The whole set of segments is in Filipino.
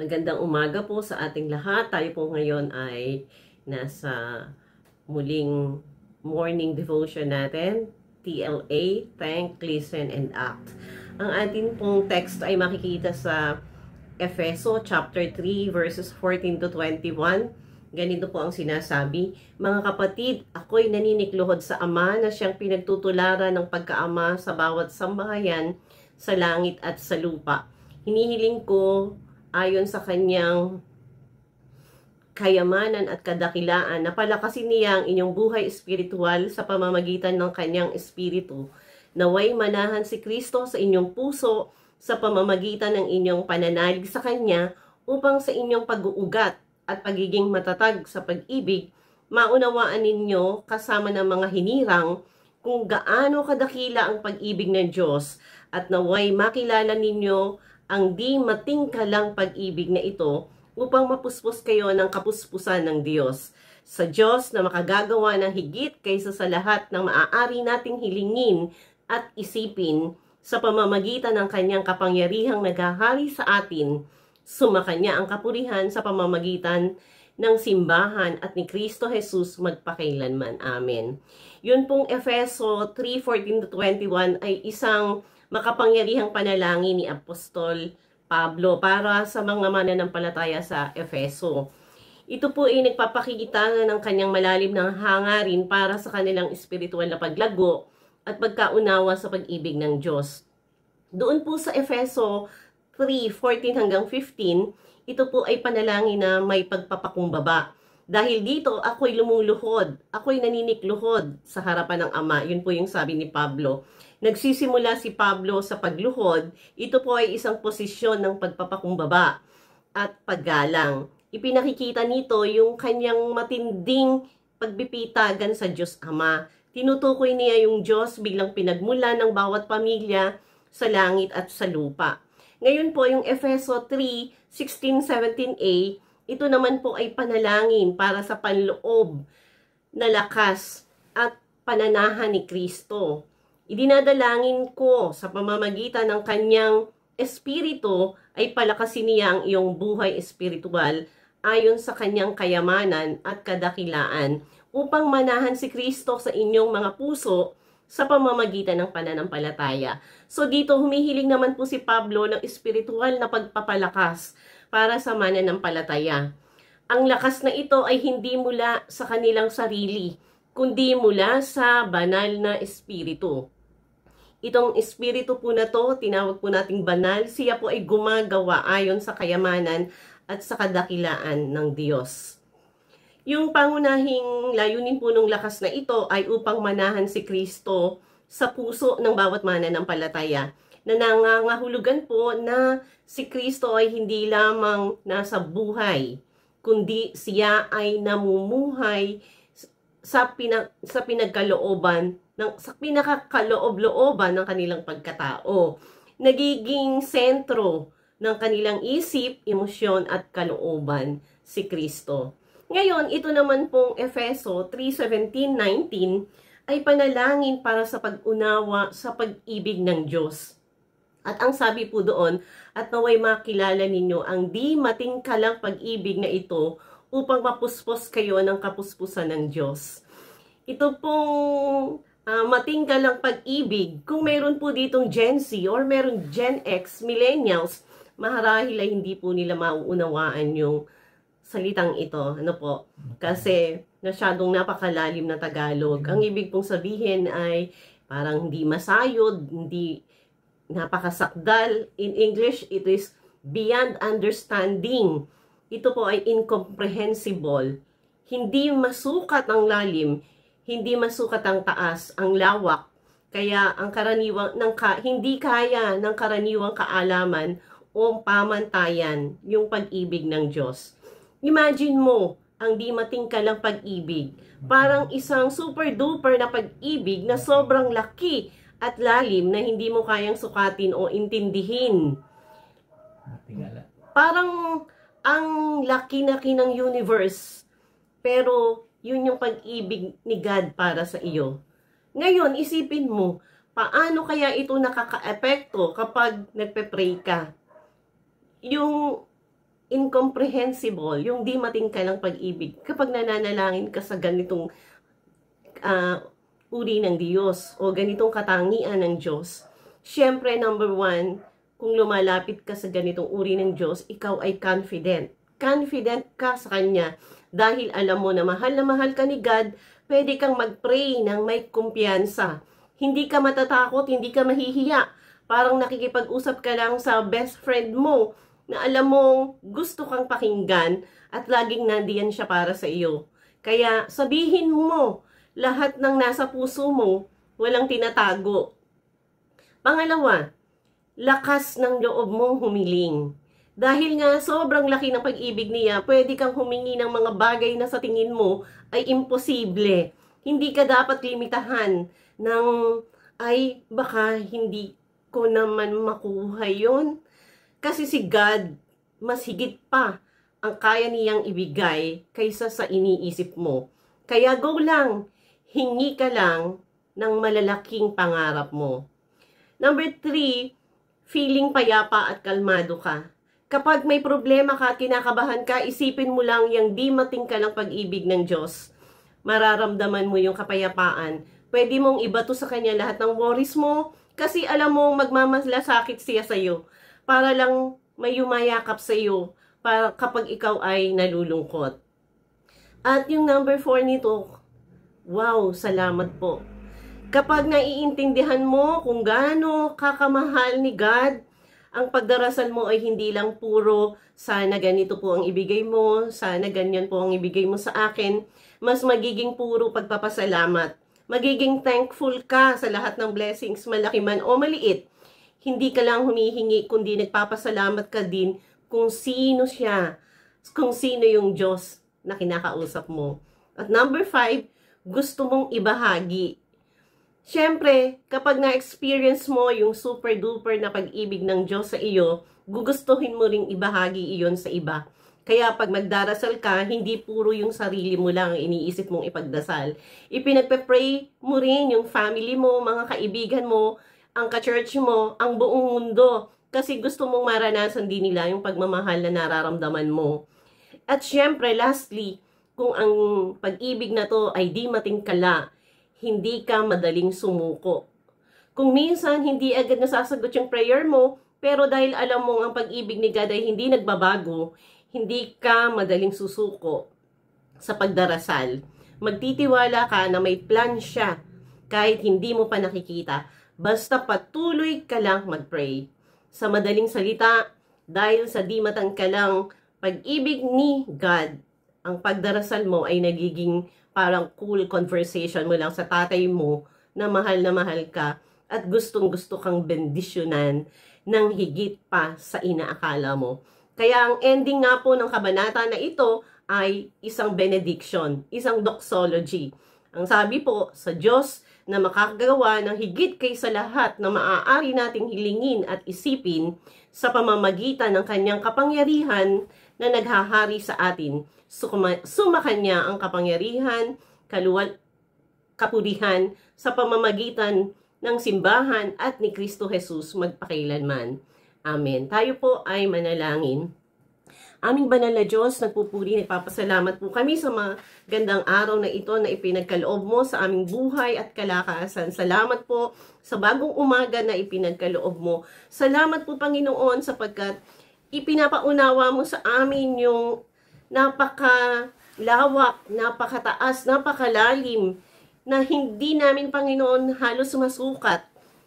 Magandang umaga po sa ating lahat. Tayo po ngayon ay nasa muling morning devotion natin, TLA, Think, Listen, and Act. Ang ating pong text ay makikita sa Efeso chapter 3 verses 14 to 21. Ganito po ang sinasabi: Mga kapatid, ako'y naninikluhod sa Ama na siyang pinagtutularan ng pagkaama sa bawat sambahayan sa langit at sa lupa. Hinihiling ko ayon sa kanyang kayamanan at kadakilaan na palakasin niya ang inyong buhay espiritual sa pamamagitan ng kanyang espiritu. Naway manahan si Kristo sa inyong puso sa pamamagitan ng inyong pananalig sa kanya upang sa inyong pag-uugat at pagiging matatag sa pag-ibig, maunawaan ninyo kasama ng mga hinirang kung gaano kadakila ang pag-ibig ng Diyos, at naway makilala ninyo ang di matingkalang pag-ibig na ito upang mapuspos kayo ng kapuspusan ng Diyos. Sa Diyos na makagagawa ng higit kaysa sa lahat ng maaari nating hilingin at isipin sa pamamagitan ng kanyang kapangyarihang naghahari sa atin, sumakanya ang kapurihan sa pamamagitan ng simbahan at ni Kristo Jesus magpakailanman. Amen. Yun pong Efeso 3:14-21 ay isang makapangyarihang panalangin ni Apostol Pablo para sa mga mananampalataya sa Efeso. Ito po ay nagpapakita ng kanyang malalim ng hangarin para sa kanilang espiritual na paglago at pagkaunawa sa pag-ibig ng Diyos. Doon po sa Efeso 3:14-15, ito po ay panalangin na may pagpapakumbaba. Dahil dito, ako'y lumuluhod, ako'y naninikluhod sa harapan ng Ama. Yun po yung sabi ni Pablo. Nagsisimula si Pablo sa pagluhod. Ito po ay isang posisyon ng pagpapakumbaba at paggalang. Ipinakikita nito yung kanyang matinding pagbibitagan sa Diyos Ama. Tinutukoy niya yung Diyos bilang pinagmula ng bawat pamilya sa langit at sa lupa. Ngayon po yung Efeso 3:16-17a, ito naman po ay panalangin para sa panloob na lakas at pananahan ni Kristo. Idinadalangin ko sa pamamagitan ng kanyang espiritu ay palakasin niya ang iyong buhay espiritual ayon sa kanyang kayamanan at kadakilaan upang manahan si Kristo sa inyong mga puso sa pamamagitan ng pananampalataya. So dito humihiling naman po si Pablo ng espiritual na pagpapalakas para sa mananampalataya. Ang lakas na ito ay hindi mula sa kanilang sarili, kundi mula sa banal na espiritu. Itong espiritu po na to, tinawag po nating banal, siya po ay gumagawa ayon sa kayamanan at sa kadakilaan ng Diyos. Yung pangunahing layunin po ng lakas na ito ay upang manahan si Kristo sa puso ng bawat mananampalataya, na nangangahulugan po na si Kristo ay hindi lamang nasa buhay, kundi siya ay namumuhay sa pinagkalooban sa pinakakaloob-looban ng kanilang pagkatao. Nagiging sentro ng kanilang isip, emosyon at kalooban si Kristo. Ngayon, ito naman pong Efeso 3:17-19 ay panalangin para sa pag-unawa sa pag-ibig ng Diyos. At ang sabi po doon, at naway makilala ninyo ang di matingkalang pag-ibig na ito upang mapuspos kayo ng kapuspusan ng Diyos. Ito pong matingkalang pag-ibig, kung meron po ditong Gen Z or meron Gen X, Millennials, maharahil ay hindi po nila mauunawaan yung salitang ito. Ano po? Kasi masyadong napakalalim na Tagalog. Ang ibig pong sabihin ay parang hindi masayod, hindi napakasakdal. In English, it is beyond understanding. Ito po ay incomprehensible. Hindi masukat ang lalim, hindi masukat ang taas, ang lawak. Kaya ang karaniwang hindi kaya ng karaniwang kaalaman o pamantayan yung pag-ibig ng Diyos. Imagine mo ang di matingkalang pag-ibig. Parang isang super duper na pag-ibig na sobrang laki at lalim na hindi mo kayang sukatin o intindihin. Parang ang laki-laki ng universe, pero yun yung pag-ibig ni God para sa iyo. Ngayon, isipin mo, paano kaya ito nakaka-epekto kapag nagpe-pray ka? Yung incomprehensible, yung di matingkalang pag-ibig kapag nananalangin ka sa ganitong uri ng Diyos o ganitong katangian ng Diyos. Siyempre, number one, kung lumalapit ka sa ganitong uri ng Diyos, ikaw ay confident. Confident ka sa Kanya dahil alam mo na mahal ka ni God, pwede kang mag-pray ng may kumpiyansa. Hindi ka matatakot, hindi ka mahihiya. Parang nakikipag-usap ka lang sa best friend mo na alam mong gusto kang pakinggan at laging nandiyan siya para sa iyo. Kaya sabihin mo lahat ng nasa puso mo, walang tinatago. Pangalawa, lakas ng loob mong humiling. Dahil nga sobrang laki ng pag-ibig niya, pwede kang humingi ng mga bagay na sa tingin mo ay imposible. Hindi ka dapat limitahan ng, ay baka hindi ko naman makuha yon. Kasi si God, mas higit pa ang kaya niyang ibigay kaysa sa iniisip mo. Kaya go lang, hingi ka lang ng malalaking pangarap mo. Number 3, feeling payapa at kalmado ka. Kapag may problema ka at kinakabahan ka, isipin mo lang yung di matingkalang pag-ibig ng Diyos. Mararamdaman mo yung kapayapaan. Pwede mong ibato sa Kanya lahat ng worries mo kasi alam mong magmamalasakit siya sa iyo para lang may yumayakap sa iyo para kapag ikaw ay nalulungkot. At yung number 4 nito, wow, salamat po. Kapag naiintindihan mo kung gaano kakamahal ni God, ang pagdarasal mo ay hindi lang puro, sana ganito po ang ibigay mo, sana ganyan po ang ibigay mo sa akin. Mas magiging puro pagpapasalamat. Magiging thankful ka sa lahat ng blessings, malaki man o maliit. Hindi ka lang humihingi, kundi nagpapasalamat ka din kung sino siya, kung sino yung Diyos na kinakausap mo. At number 5, gusto mong ibahagi. Siyempre, kapag na-experience mo yung super duper na pag-ibig ng Diyos sa iyo, gugustuhin mo ring ibahagi iyon sa iba. Kaya pag magdarasal ka, hindi puro yung sarili mo lang iniisip mong ipagdasal. Ipinagpe-pray mo rin yung family mo, mga kaibigan mo, ang ka-church mo, ang buong mundo. Kasi gusto mong maranasan din nila yung pagmamahal na nararamdaman mo. At siyempre, lastly, kung ang pag-ibig na to ay di matingkala, hindi ka madaling sumuko. Kung minsan hindi agad nasasagot yung prayer mo, pero dahil alam mo ang pag-ibig ni God ay hindi nagbabago, hindi ka madaling susuko sa pagdarasal. Magtitiwala ka na may plan siya kahit hindi mo pa nakikita. Basta patuloy ka lang mag-pray. Sa madaling salita, dahil sa di matangkalang pag-ibig ni God, ang pagdarasal mo ay nagiging parang cool conversation mo lang sa tatay mo na mahal ka at gustong-gusto kang bendisyonan ng higit pa sa inaakala mo. Kaya ang ending nga po ng kabanata na ito ay isang benediction, isang doxology. Ang sabi po sa Diyos na makakagawa ng higit kaysa lahat na maaari nating hilingin at isipin sa pamamagitan ng kanyang kapangyarihan na naghahari sa atin. Sumakanya ang kapangyarihan, kapurihan sa pamamagitan ng simbahan at ni Kristo Jesus magpakailanman. Amen. Tayo po ay manalangin. Aming banal na Diyos, nagpupuri, nagpapasalamat po kami sa magandang araw na ito na ipinagkaloob mo sa aming buhay at kalakasan. Salamat po sa bagong umaga na ipinagkaloob mo. Salamat po Panginoon sapagkat ipinapaunawa mo sa amin yung napakalawak, napakataas, napakalalim na hindi namin Panginoon halos masukat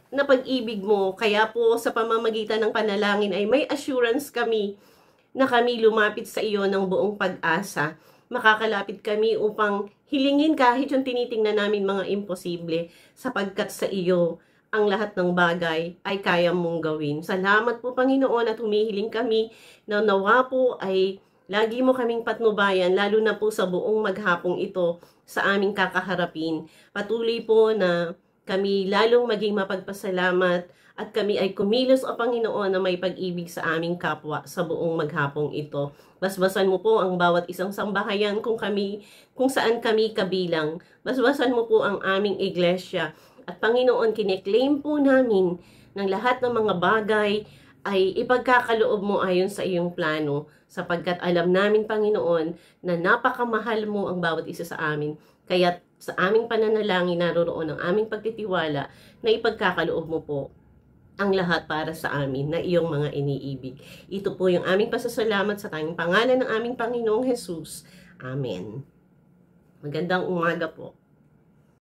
na pag-ibig mo. Kaya po sa pamamagitan ng panalangin ay may assurance kami na kami lumapit sa iyo ng buong pag-asa. Makakalapit kami upang hilingin kahit yung tinitingnan namin mga imposible sapagkat sa iyo ang lahat ng bagay ay kaya mong gawin. Salamat po Panginoon at humihiling kami na nawa po ay lagi mo kaming patnubayan lalo na po sa buong maghapong ito sa aming kakaharapin. Patuloy po na kami lalong maging mapagpasalamat at kami ay kumilos o Panginoon na may pag-ibig sa aming kapwa sa buong maghapong ito. Basbasan mo po ang bawat isang sambahayan kung saan kami kabilang. Basbasan mo po ang aming iglesia. At Panginoon, kine-claim po namin ng lahat ng mga bagay ay ipagkakaloob mo ayon sa iyong plano, sapagkat alam namin, Panginoon, na napakamahal mo ang bawat isa sa amin. Kaya sa aming pananalangin naroroon ang aming pagtitiwala na ipagkakaloob mo po ang lahat para sa amin na iyong mga iniibig. Ito po yung aming pasasalamat sa tanging pangalan ng aming Panginoong Jesus. Amen. Magandang umaga po.